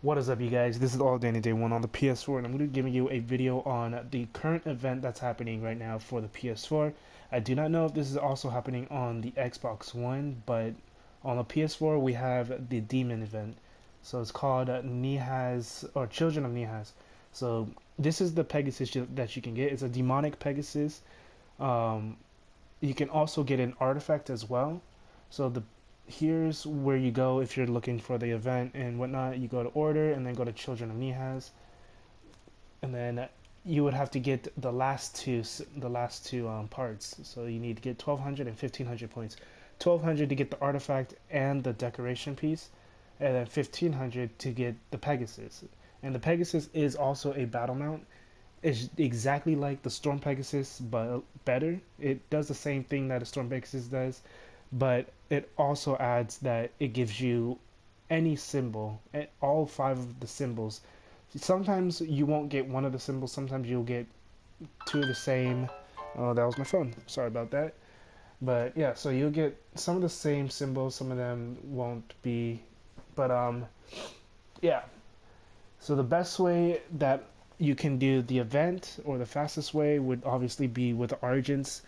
What is up, you guys? This is All Danny Day 1 on the PS4, and I'm going to be giving you a video on the current event that's happening right now for the PS4. I do not know if this is also happening on the Xbox One, but on the PS4 we have the Demon event. So it's called Nihaz, or Children of Nihaz. So this is the Pegasus that you can get. It's a demonic Pegasus. Um, you can also get an artifact as well. So here's where you go if you're looking for the event and whatnot. You go to order and then go to Children of Nihaz, and then you would have to get the last two parts. So you need to get 1200 and 1500 points. 1200 to get the artifact and the decoration piece, and then 1500 to get the Pegasus. And the Pegasus is also a battle mount. It's exactly like the Storm Pegasus, but better. It does the same thing that a Storm Pegasus does, but it also adds that it gives you any symbol, all five of the symbols. Sometimes you won't get one of the symbols, sometimes you'll get two of the same. Oh, that was my phone. Sorry about that. But yeah, so you'll get some of the same symbols, some of them won't be. But yeah. So the best way that you can do the event, or the fastest way, would obviously be with the Argents.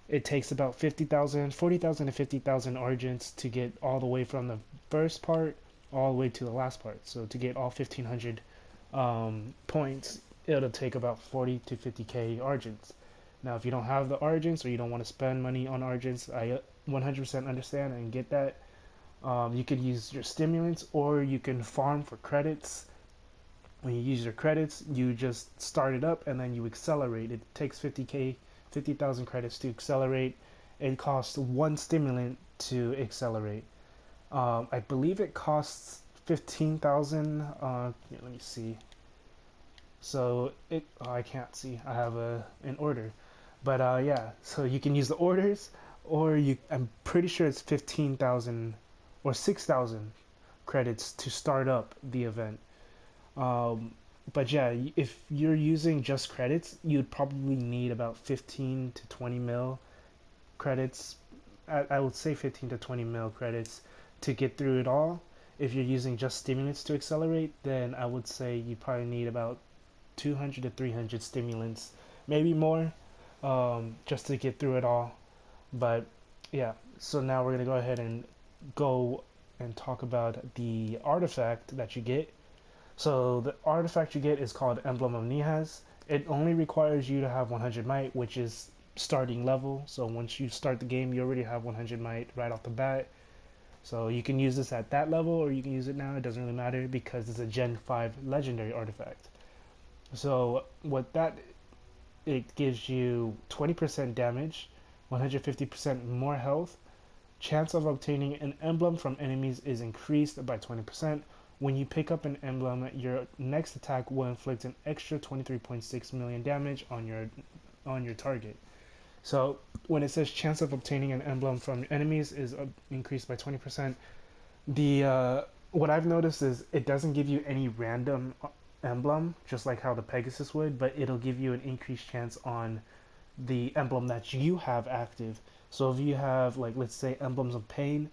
It takes about 40,000 to 50,000 Argents to get all the way from the first part all the way to the last part. So to get all 1,500 points, it'll take about 40 to 50k Argents. Now, if you don't have the Argents, or you don't want to spend money on Argents, I 100% understand and get that. You could use your stimulants, or you can farm for credits. When you use your credits, you just start it up and then you accelerate. It takes 50,000 credits to accelerate. It costs one stimulant to accelerate. I believe it costs 15,000. Let me see. So I can't see. I have an order, but yeah. So you can use the orders, or I'm pretty sure it's 15,000 or 6,000 credits to start up the event. But yeah, if you're using just credits, you'd probably need about 15 to 20 mil credits. I would say 15 to 20 mil credits to get through it all. If you're using just stimulants to accelerate, then I would say you probably need about 200 to 300 stimulants, maybe more, just to get through it all. But yeah, so now we're gonna go ahead and go and talk about the artifact that you get. So the artifact you get is called Emblem of Nihaz. It only requires you to have 100 might, which is starting level. So once you start the game, you already have 100 might right off the bat. So you can use this at that level, or you can use it now. It doesn't really matter because it's a Gen 5 legendary artifact. So it gives you 20% damage, 150% more health. Chance of obtaining an emblem from enemies is increased by 20%. When you pick up an emblem, your next attack will inflict an extra 23.6 million damage on your target. So when it says chance of obtaining an emblem from enemies is increased by 20%, what I've noticed is it doesn't give you any random emblem, just like how the Pegasus would, but it'll give you an increased chance on the emblem that you have active. So if you have, like, let's say Emblems of Pain,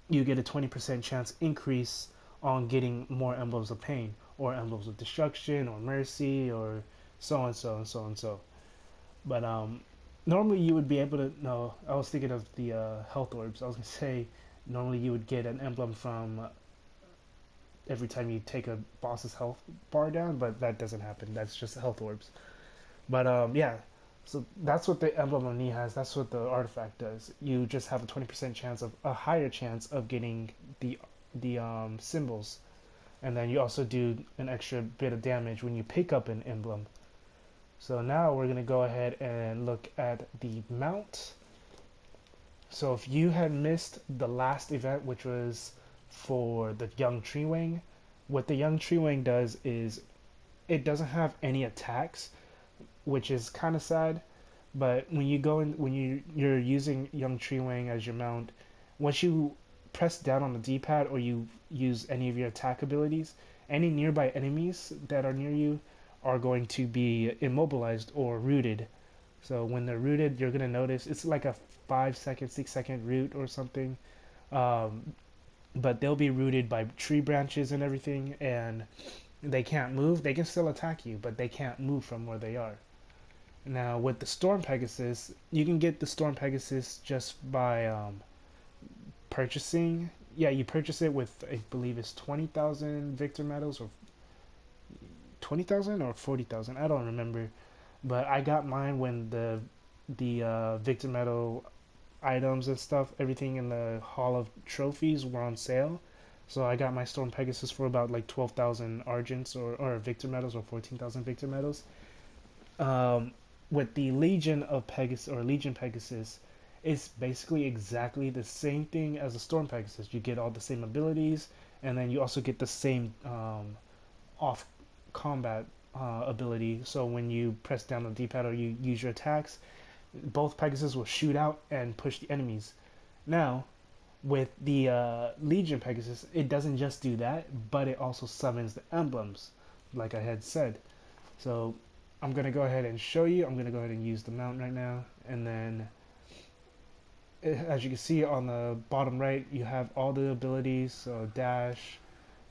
you get a 20% chance increase on getting more Emblems of Pain, or Emblems of Destruction, or Mercy, or so and so and so and so. But normally you would be able to. No, I was thinking of the health orbs. I was gonna say normally you would get an emblem from every time you take a boss's health bar down, but that doesn't happen. That's just health orbs. But yeah. So that's what the Emblem of Nihaz, that's what the artifact does. You just have a 20% chance of a higher chance of getting the symbols, and then you also do an extra bit of damage when you pick up an emblem. So now we're gonna go ahead and look at the mount. So if you had missed the last event, which was for the Young Treewing, what the Young Treewing does is it doesn't have any attacks, which is kind of sad. But when you go in, when you're using Young Treewing as your mount, once you press down on the D-pad, or you use any of your attack abilities, any nearby enemies that are near you are going to be immobilized or rooted. So when they're rooted, you're gonna notice it's like a 5 second, 6 second root or something. but they'll be rooted by tree branches and everything, and they can't move. They can still attack you, but they can't move from where they are. Now, with the Storm Pegasus, you can get the Storm Pegasus just by purchasing. Yeah, you purchase it with, I believe it's 20,000 Victor medals, or 20,000 or 40,000. I don't remember. But I got mine when the Victor medal items and stuff, everything in the Hall of Trophies were on sale. So I got my Storm Pegasus for about like 12,000 Argents, or Victor medals, or 14,000 Victor medals. With the Legion of Pegasus, or Legion Pegasus, it's basically exactly the same thing as a Storm Pegasus. You get all the same abilities, and then you also get the same off combat ability. So when you press down on the D-pad or you use your attacks, both Pegasus will shoot out and push the enemies. Now, with the Legion Pegasus, it doesn't just do that, but it also summons the emblems, like I had said. So I'm going to go ahead and show you. I'm going to go ahead and use the mount right now, and then as you can see on the bottom right, you have all the abilities. So dash,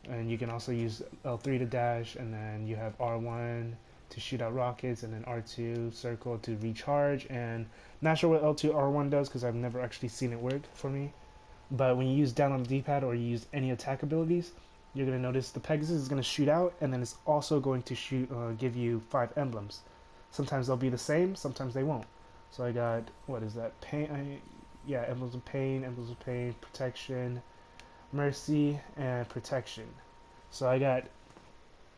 and you can also use L3 to dash, and then you have R1 to shoot out rockets, and then R2 circle to recharge. And not sure what L2 R1 does because I've never actually seen it work for me, but when you use down on the D-pad or you use any attack abilities, you're going to notice the Pegasus is going to shoot out, and then it's also going to give you 5 emblems. Sometimes they'll be the same, sometimes they won't. So I got, what is that, pain? Yeah, emblems of pain, protection, mercy, and protection. So I got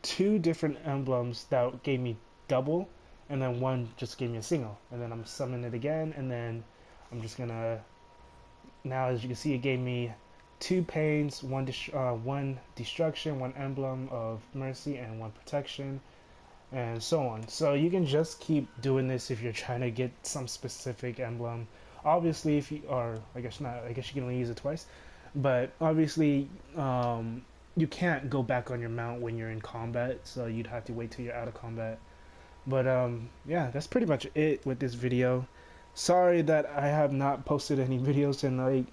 2 different emblems that gave me double, and then one just gave me a single. And then I'm summoning it again, and then I'm just gonna, now as you can see, it gave me 2 pains, one destruction, 1 emblem of mercy, and 1 protection, and so on. So you can just keep doing this if you're trying to get some specific emblem. Obviously, if you are, I guess not, I guess you can only use it twice, but obviously you can't go back on your mount when you're in combat, so you'd have to wait till you're out of combat. But yeah, that's pretty much it with this video. Sorry that I have not posted any videos in like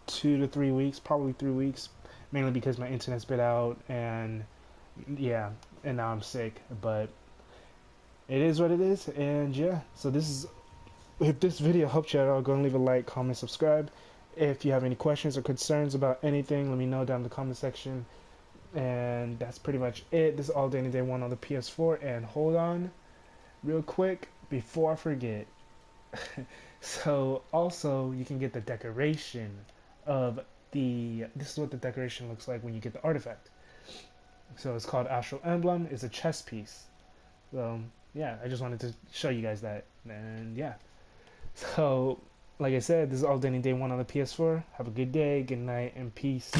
2 to 3 weeks, probably 3 weeks, mainly because my internet's been out, and yeah, and now I'm sick. But it is what it is, and yeah, so this is, if this video helped you at all, go and leave a like, comment, subscribe. If you have any questions or concerns about anything, let me know down in the comment section. And that's pretty much it. This is all day any day one on the PS4. And hold on real quick before I forget. So also you can get the decoration of this is what the decoration looks like when you get the artifact. So it's called Astral Emblem. It's a chest piece. So yeah, I just wanted to show you guys that. And yeah, so like I said, this is all day any day one on the PS4. Have a good day, good night, and peace.